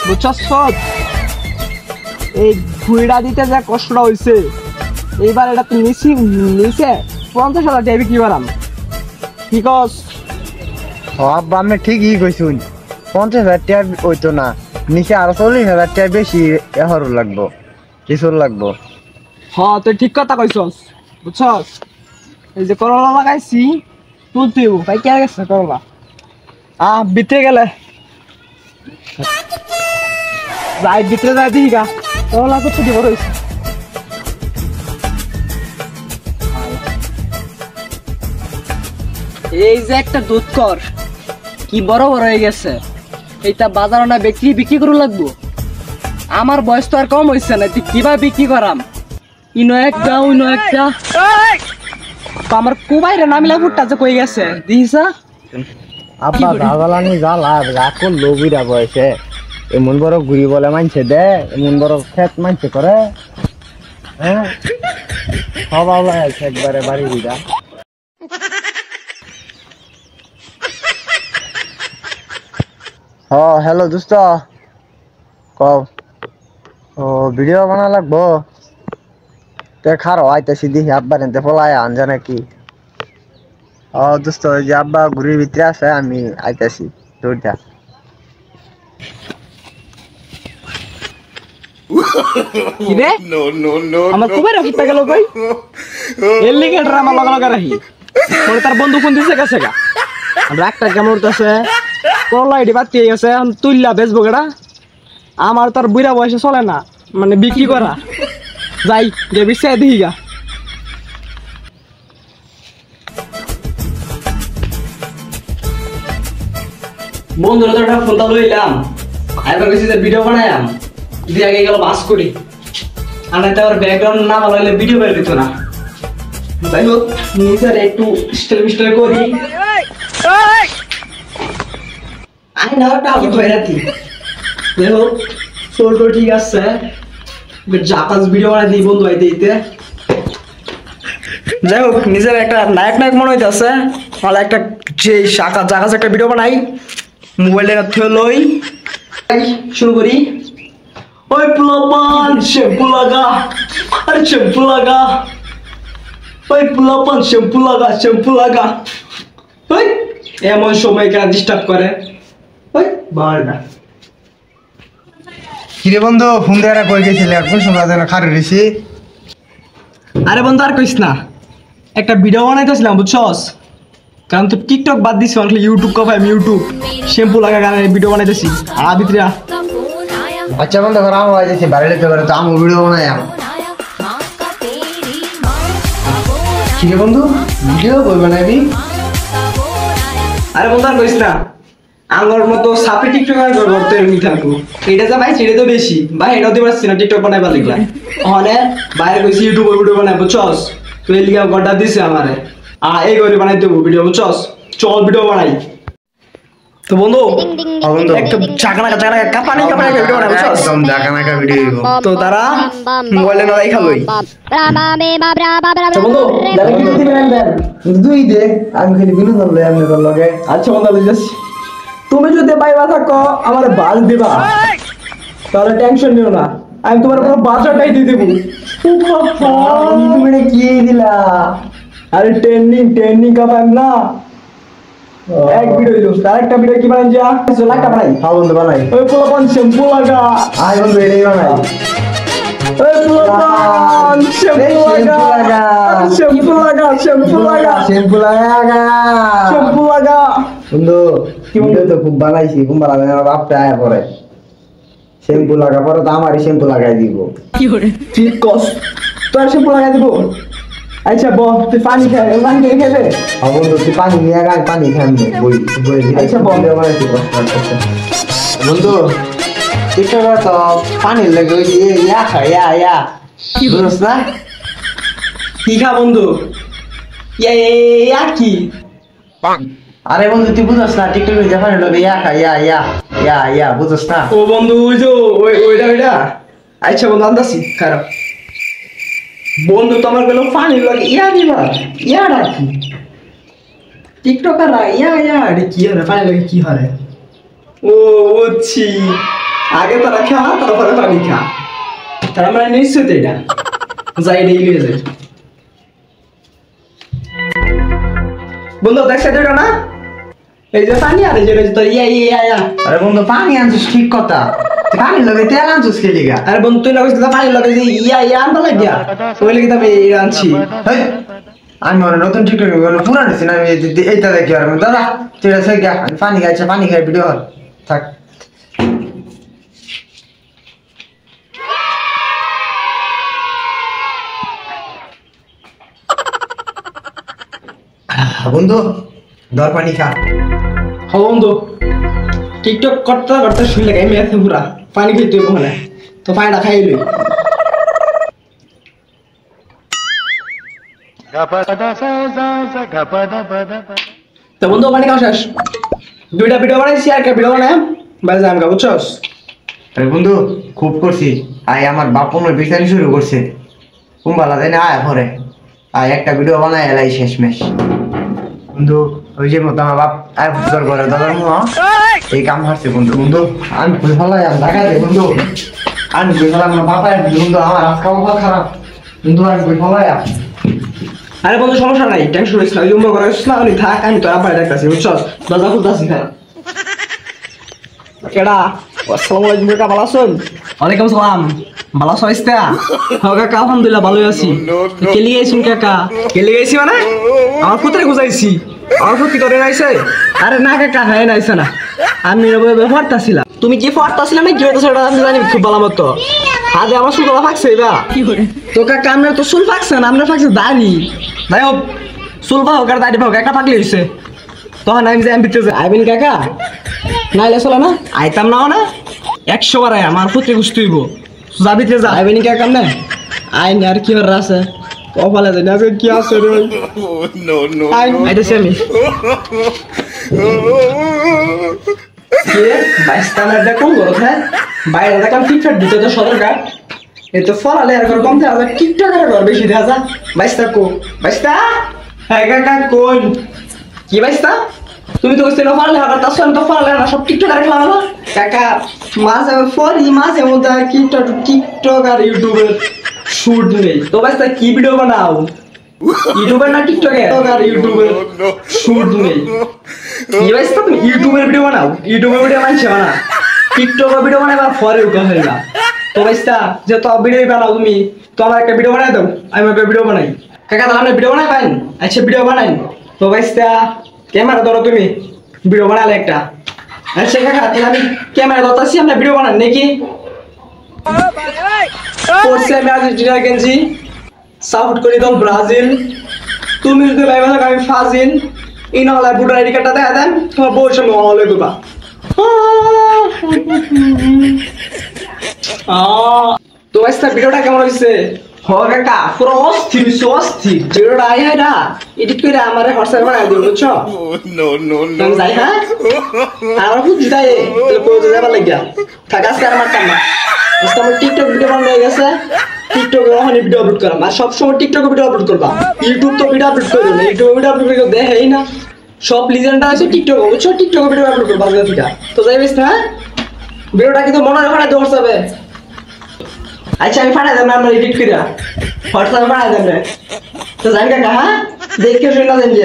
বুঝছস সৎ এই ঘুড়িটা দিতে যা কষ্টটা হয়েছে এইবার এটা তুই নিচে 50,000 টাকা বিক্রি করাম কি কস? আব্বা আমি ঠিকই কইছুন 50,000 টাকা হইতো না নিচে আরো 40,000 টাকা বেশি এহর লাগবো কিছু লাগবো। হ্যাঁ তুই ঠিক কথা কইছস বুঝছস এই যে করলা লাগাইছি তুলতেও ভাই কে গেছে করলা ভিতরে গেলে যাই ভিতরে যাই দিই গা করলা তো ছুটি বড় হয়েছে। এই যে একটা দুধ কর কি বড় বড় হয়ে গেছে এইটা বাজারে না বিক্রি করে লাগবো। আমার বয়স তো আর কম হয়েছে না তুই কিভাবে বিক্রি করাম ইনো একটা উইনো একটা আমার কুবাইরে নামিলা ফুটটা যে কই গেছে দিছা আব্বা দাদালানি জালা রাগ করলো বুড়া বয়সে এমন বড় ঘুরি বলে মানছে দে এমন বড় ক্ষেত মানছে করে হ্যাঁ সব আল্লাহ একবারে বাড়ি বুড়া। হ্যালো দোস্ত কও ও ভিডিও বানা লাগবো তে খারো আইতেছি দেখি আব্বার এনতে ফলায় আনজা নাকি। দোস্ত ওই যে আব্বা ঘুরির ভিতরে আছে আমি আইতেছি দৌড়টা। কিরে আমার কুবাইরে ফুটটা গেল কই এর লিগে ড্রামা লাগা রাখি পরে তার বন্ধু কোন দিছে গেছে গা রাগটা কেমন উঠতেছে করলা এটি বাতি গেছে তুললা বেচবো গেটা আমার তার বুড়া বয়সে চলে না মানে বিক্রি করা যাই যে বিশ্বাস দিই গা। বন্ধুরা তো একটা ফোনটা লইলাম আইবার গেছি যে ভিডিও বানাইলাম দিয়ে আগে গেল বাস করি আর না তার ব্যাকগ্রাউন্ড না ভালো হলে ভিডিও বের দিত না। যাই হোক নিজের একটু স্টাইল করি আমি না একটা আগে ধরে রাখি। যাই হোক চলটো ঠিক আছে জাপাস ভিডিও বানাই দিই বন্ধু আইতে দিতে। যাই হোক নিজের একটা নায়ক মনে হইতেছে তাহলে একটা যে জাকাস একটা ভিডিও বানাই মোবাইলের থেকে লই শুরু করি। ওই পোলাপান শ্যাম্পু লাগা আরে শ্যাম্পু লাগা ওই পোলাপান শ্যাম্পু লাগা ওই এমন সময় কেন ডিস্টার্ব করে ওই বারটা। কিরে বন্ধু ফোন দেওয়ারা কই গেছিলে কোন সময় যেন খারে রয়েছি? আরে বন্ধু আর কইস না একটা ভিডিও বানাইতেছিলাম বুঝছস কারণ তো টিকটক বাদ দিছি অনলি ইউটিউব কফাই ইউটিউব শ্যাম্পু লাগা গানের ভিডিও বানাইতেছি ভিতরে আচ্ছা বন্ধু ঘর আমার আইতেছি বাইরে লেতে পারে তো আমি ভিডিও বানাই কিরে বন্ধু ভিডিও কই বানাবি? আরে বন্ধু আর কইস না আঙ্গর মতো সাপে টিকটক আর করতে এমনি থাকবো এটা যা ভাই সেটা তো বেশি ভাই এটাও দিতে পারছি না টিকটক বানাইবার লিগা ওখানে বাইরে কইছি ইউটিউব ভিডিও বানাই বুঝছস তো এই লিগা গড্ডা দিছে আমারে এই করে বানাই দেবো ভিডিও বুঝছস চল ভিডিও বানাই। তো বন্ধু একটা চাকানাকা কাপানি ভিডিও বানাই বুঝছস একদম জাকানাকা ভিডিও দিব তো তারা মোবাইলে না দেখা লই। তো বন্ধু দাদা কি দিবেন দেন দুই দে আমি খালি বিনোদন লই আমি তোর লগে। আচ্ছা বন্ধু বুঝছস তুমি যদি বাইবা থাকো আমার বাল দিবা তাহলে টেনশন নিও না আমি তোমার পুরো বাজারটাই দিয়ে দেবো। তুমি কি দিলা? আরে ট্রেনিং কাপাম না এক ভিডিও দিলো তার একটা ভিডিও কি বানাই যা লাইকটা বানাই বন্ধু বানাই ওই পোলাপান শ্যাম্পু লাগা আই বন্ধু এটাই বানাই ওই পোলাপান শ্যাম্পু লাগা বন্ধু ভিডিও তো খুব বানাইছি খুব ভালো আমার বাপটা আয়া পরে শ্যাম্পু লাগা পরে তো আমারই শ্যাম্পু লাগাই দিব। কি করে ঠিক কস তোর শ্যাম্পু লাগাই দিব? আচ্ছা তুই পানি খেয়ে খেবে বন্ধু তুই পানি নিয়ে আগে পানি খাবি বই আচ্ছা বন্ধু টিকটক তো পানির লাগে ওই ইয়া খাই ইয়া কি বুঝছ না কি খা বন্ধু ইয়া কি? আরে বন্ধু তুই বুঝছ না টিকটক এ পানির লাগে ইয়া খাই ইয়া বুঝছ না? ও বন্ধু ওই যে ওইটা আচ্ছা বন্ধু আন্দাসি খারাপ বন্ধু তোমার গেল পানি লাগে ইয়া দিবা ইয়াটা কি টিকটকাররা ইয়া এটা কি হয় পানি লাগে কি হয় ও বুঝছি আগে তোরা খা তারপরে পানি খা তার মানে নিশ্চিত এটা যাই ডেইলি হয়ে যায় বন্ধু দেখছে এটা না এই যে পানি আর এই যে তোর ইয়া আরে বন্ধু পানি আনছিস ঠিক কথা পানি লগে তেল আনছিস কে লিগা আরে বন্ধু তুই লাগিস পানি লাগে যে ইয়া আনতে লাগিয়া ওই লাগি তো আমি আনছি হেই, আমি মনে নতুন টিকটক পুরান দিছি না আমি এইটা দেখি আর দাদা তুই আছে গা আমি পানি খাইছে পানি খাই ভিডিও কর থাক বন্ধু দর পানি খা হ বন্ধু টিকটক করতে করতে শুনলে আমি আছে পুরা পানি খেতে হইব না তো পানিটা খাই লই তো বন্ধু পানি খাওয়া শেষ দুইটা ভিডিও বানাইছি আর একটা ভিডিও বানাই বাজে আমি বুঝছস আরে বন্ধু খুব করছি আই আমার বাপ মনে বিছানি শুরু করছে কুম্বালা দেয় না আয় পরে আয় একটা ভিডিও বানাই এলাই শেষমেশ বন্ধু ওই যে মতো আমার বাপ আয় ফুসর করে দাদার মুয়া এই কাম হারছে বন্ধু বন্ধু আমি খুঁজে ফেলাই আমি ঢাকা দে বন্ধু আমি খুঁজে ফেলাম না বাবা বন্ধু আমার আজকে আবহাওয়া খারাপ বন্ধু আমি খুঁজে ফেলাই আরে বন্ধু সমস্যা নাই টেনশন হইছ না ওই জম্বর করাইছ না উনি থাক আমি তোর আব্বাই দেখতাছি বুঝছস দরজা খুলতাছি খারাপ কেডা আসসালামু আলাইকুম কাকা ভালো আছেন ওয়ালাইকুম সালাম ভালো আছো ইস্তা হ্যাঁ কাকা আলহামদুলিল্লাহ ভালো আছি কেলি গেছিস কাকা কেলি গেছি মানে আমার পুত্রে গুজাইছি আমার পুত্র করে নাইছে আরে না কাকা হ্যাঁ নাইছে না আমি ফাটতাছিলাম তুমি কি ফাটতাছিলাম না কি হইতাছে এটা আমি জানি খুব ভালো মতো আরে আমার চুল ফাঁকছে এবা তো কাকা আমরা তো চুল ফাঁকছে না আমরা ফাঁকছে দাড়ি যাই হোক চুল ফাঁক আর দাড়ি ফাঁক একটা ফাঁকলে হয়েছে তখন আমি যে আমি ভিতরে আইবেন কাকা নাইলে চলে না আইতাম না 100 বার আয় আমার পুত্রে গুছতে হইব যাবি তে যা আইবেন কাকা না আইন আর কি আর আছে কপালে জানি আজকে কি আছে রে নো আইতাছি আমি কে বাইস্তানের দেখো গরত হ্যাঁ বাইরে দেখাম টিকটক দিতে তো সদরকার এই তো ফলালে আর কম থেকে আবার টিকটকের ঘর বেশি দেওয়া যা বাইস্তা কো বাইস্তা হ্যাঁ কাকা কোন কি বাইস্তা তুমি তো কইছিস না ফলালে হাগার তার সঙ্গে তো ফলালে না সব টিকটক আর খেলা না কাকা মাঝে মধ্যে টিকটক আর ইউটিউবের শুট নেই তো বাইস্তা কি ভিডিও বানাও ইউটিউবের না টিকটকে আর ইউটিউবের শুট নেই কি বাইস্তা তুমি ইউটিউবের ভিডিও বানাও ইউটিউবের ভিডিও বানাইছো না টিকটকের ভিডিও বানাইবা ফরে উঠা হইলা তো বাইস্তা যে তো ভিডিও বানাও তুমি তো আমার একটা ভিডিও বানাই দাও আমি একটা ভিডিও বানাই কাকা তাহলে ভিডিও বানাই পাইন আচ্ছা ভিডিও বানাই তো বাইস্তা ক্যামেরা ধরো তুমি ভিডিও বানালে একটা আচ্ছা কাকা তাহলে আমি ক্যামেরা ধরতেছি আমরা ভিডিও বানান নাকি পড়ছে আমি আর্জেন্টিনা গেঞ্জি সাপোর্ট করি তো ব্রাজিল তুমি যদি ভাইবা থাকো আমি ফাজিল ইন হলে ভোটার আইডি কার্ডটা দেখা দেন তোমার বউর সঙ্গে হলে দেবা তো আজকে ভিডিওটা কেমন হয়েছে হ কাকা পুরো অস্থির ভিডিওটা আই হয় না এডিট করে আমার হোয়াটসঅ্যাপে বানাই দিও বুঝছো তুমি যাই হ্যাঁ আমার খুব জিতাই তাহলে পড়ে যাবার লাগিয়া থাক আজকে আর মারতাম না আজকে আমার টিকটক ভিডিও বানানো হয়ে গেছে টিকটকে ওখানে ভিডিও আপলোড করাম আর সবসময় টিকটকে ভিডিও আপলোড করবা ইউটিউব তো ভিডিও আপলোড করবে না ইউটিউবে ভিডিও আপলোড করে দেখেই না সব লিজেন্ডটা আছে টিকটক বুঝছো টিকটকে ভিডিও আপলোড করবা ভিডিও তো যাই বেশ না ভিডিওটা কিন্তু মনে রাখা দেওয়া যাবে আচ্ছা আমি পাঠাই দেব আমরা এডিট করে হোয়াটসঅ্যাপে পাঠাই দেব তো জানি কাকা হ্যাঁ দেখে শুনে না জানি